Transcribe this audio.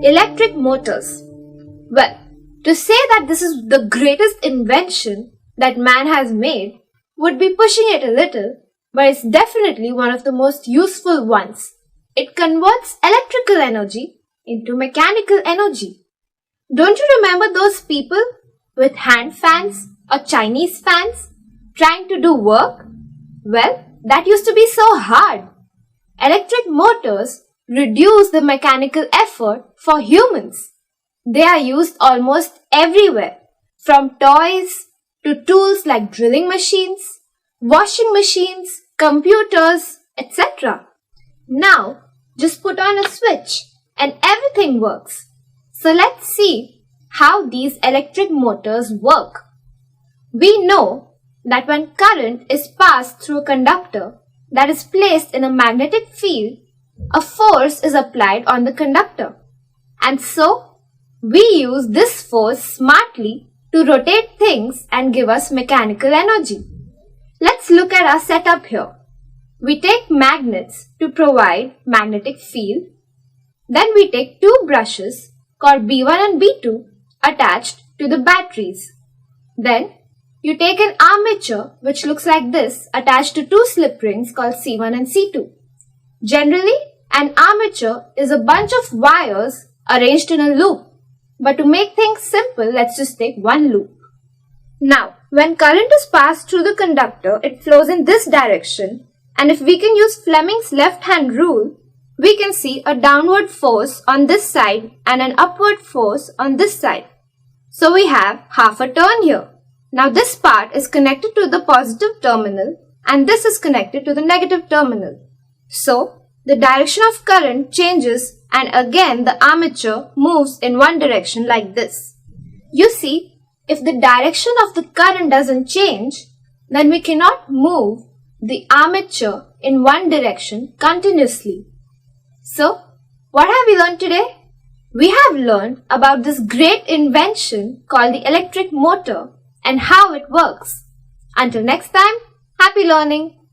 Electric motors. Well, to say that this is the greatest invention that man has made would be pushing it a little, but it's definitely one of the most useful ones. It converts electrical energy into mechanical energy. Don't you remember those people with hand fans or Chinese fans trying to do work? Well, that used to be so hard. Electric motors reduce the mechanical effort for humans. They are used almost everywhere, from toys to tools like drilling machines, washing machines, computers, etc. Now, just put on a switch and everything works. So let's see how these electric motors work. We know that when current is passed through a conductor that is placed in a magnetic field, a force is applied on the conductor. And so, we use this force smartly to rotate things and give us mechanical energy. Let's look at our setup here. We take magnets to provide magnetic field. Then we take two brushes called B1 and B2 attached to the batteries. Then you take an armature which looks like this attached to two slip rings called C1 and C2. Generally, an armature is a bunch of wires arranged in a loop. But to make things simple, let's just take one loop. Now, when current is passed through the conductor, it flows in this direction. And if we can use Fleming's left-hand rule, we can see a downward force on this side and an upward force on this side. So we have half a turn here. Now this part is connected to the positive terminal and this is connected to the negative terminal. So the direction of current changes and again the armature moves in one direction like this. You see, if the direction of the current doesn't change, then we cannot move the armature in one direction continuously. So, what have we learned today? We have learned about this great invention called the electric motor and how it works. Until next time, happy learning!